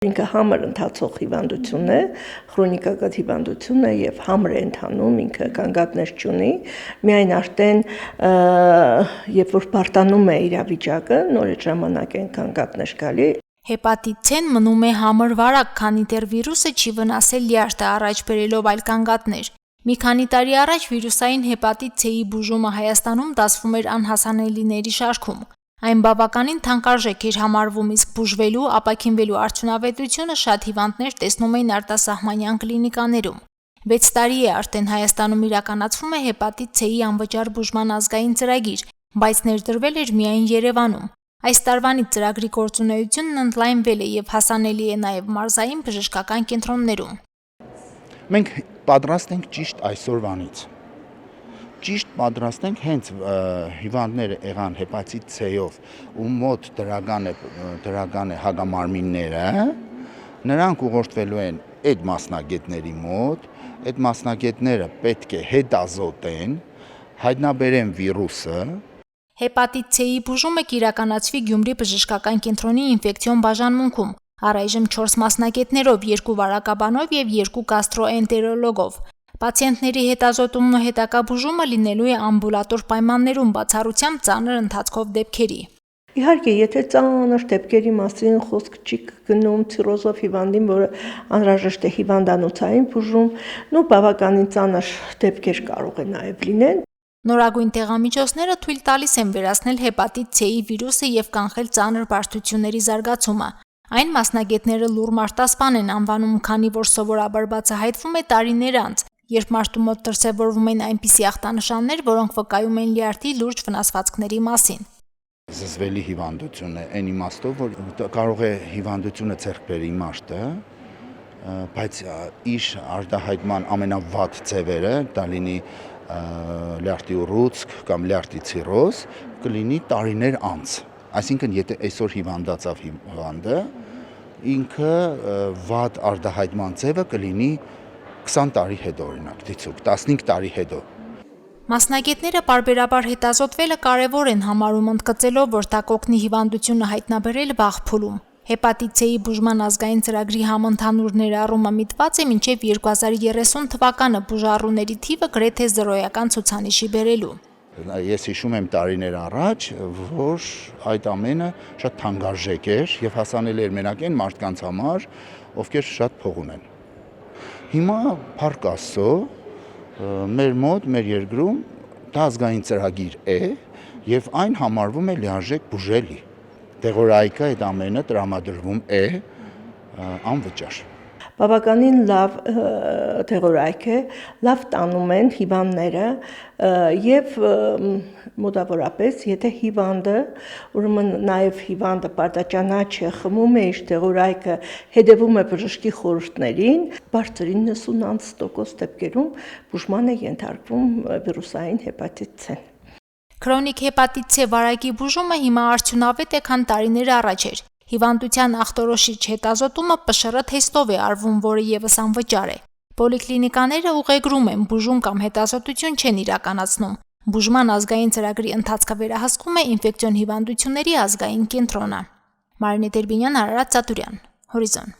Ինքը համր ընթացող հիվանդություն է, քրոնիկական հիվանդություն է եւ համր է ընթանում, ինքը կանգատներ չունի, միայն արդեն երբ որ բարտանում է իրավիճակը, նոր այդ ժամանակ են կանգատներ գալի։ Հեպատիտ C-ն մնում է համր վարակ, քանի դեռ վիրուսը չի վնասել լյարդը, առաջ բերելով այլ կանգատներ։ Մի քանի տարի առաջ վիրուսային հեպատիտ C-ի բուժումը Հայաստանում դասվում էր անհասանելիների շարքում։ Այն բավականին թանկարժեք էր համարվում, իսկ բուժվելու, ապաքինվելու արդյունավետությունը շատ հիվանդներ տեսնում էին արտասահմանյան կլինիկաներում։ 6 տարի է արդեն Հայաստանում իրականացվում է հեպատիտ C-ի անվճար բուժման ազգային ծրագիր, բայց ներդրվել էր միայն Երևանում։ Այս տարվանից ծրագրի գործունեությունն ընդլայնվել է եւ հասանելի է նաեւ մարզային բժշկական կենտրոններում։ Մենք պատրաստ ենք ճիշտ այսօրվանից։ Ճիշտ պատրաստ ենք հենց հիվանդները եղան հեպատիտ C-ով ու մոտ դրական է հագամարմինները, նրանք ուղղորդվելու են այդ մասնագետների մոտ, այդ մասնագետները պետք է հետազոտեն, հայտնաբերեն վիրուսը։ Հեպատիտ C-ի բուժումը կիրականացվի Գյումրի բժշկական կենտրոնի ինֆեկցիոն բաժանմունքում, առայժմ 4 մասնագետներով, 2 վարակաբանով եւ 2 գաստրոէնտերոլոգով։ Պացիենտների հետազոտումն ու հետագա բուժումը լինելու է ամբուլատոր պայմաններում բացառությամբ ծանր ընթացքով դեպքերի։ Իհարկե, եթե ծանր դեպքերի մասին խոսք չի գնում ցիրոզով հիվանդին, որը անհրաժեշտ է հիվանդանոցային բուժում, ու բավականին ծանր դեպքեր կարող է նաև լինել։ Նորագույն տեղամիջոցները թույլ տալիս են վերացնել հեպատիտ C-ի վիրուսը եւ կանխել ծանր բարդությունների զարգացումը։ Այն մասնագետները լուռ մարտասպան են անվանում, քանի որ սովորաբար բացահայտվում է տարիներ անց, երբ մարդու մոտ դրսևորվում են այնպիսի ախտանշաններ, որոնք վկայում են լյարդի լուրջ վնասվածքների մասին։ Զզվելի հիվանդություն է, այն իմաստով, որ կարող է հիվանդությունը ձեռք բերել իմաստը, բայց իր արտահայտման ամենավատ ձևերը, դա լինի լյարդի ուռուցք կամ լյարդի ցիրոզ, կլինի տարիներ անց։ Այսինքն, եթե այսօր հիվանդացավ հիվանդը, ինքը վատ արտահայտման ձևը կլինի 20 տարի հետո, օրինակ, դիցուք, 15 տարի հետո։ Մասնագետները պարբերաբար հետազոտվելը կարևոր են համարում, ընդգծելով, որ դա կօգնի հիվանդությունը հայտնաբերել վաղ փուլում։ Հեպատիտ C-ի բուժման ազգային ծրագրի համընդհանուր ներառումը միտված է մինչև 2030 թվականը բուժառուների թիվը գրեթե զրոյական ցուցանիշի բերելու։ Ես հիշում եմ տարիներ առաջ, որ այդ ամենը շատ թանկարժեք էր եւ հասանելի էր մենակ այն մարդկանց համար, ովքեր շատ փող ունեն։ Հիմա փառք Աստծո, մեր մոտ, մեր երկրում դա ազգային ծրագիր է եւ այն համարվում է լիարժեք բուժելի։ Դեղորայքը այդ ամենը տրամադրվում է անվճար։ Բավականին լավ դեղորայք է, լավ տանում են հիվանդները եւ մոտավորապես, եթե հիվանդը, ուրեմն նաեւ հիվանդը պարտաճանաչ խմում է իր դեղորայքը, հետևում է բժշկի խորհուրդներին, բարձր 90% դեպքերում բուժման է ենթարկվում վիրուսային հեպատիտ C-ն։ Քրոնիկ հեպատիտ C վարակի բուժումը հիմա արդյունավետ է, քան տարիներ առաջ էր։ Հիվանդության ախտորոշիչ հետազոտումը ՊՇՌ թեստով է արվում, որը եւս անվճար է։ Պոլիկլինիկաները ուղեգրում են, բուժում կամ հետազոտություն չեն իրականացնում։ Բուժման ազգային ծրագրի ընթացքը վերահսկում է ինֆեկցիոն հիվանդությունների ազգային կենտրոնը։ Մարինե Տերբինյան, Արարատ Ծատուրյան, Հորիզոն։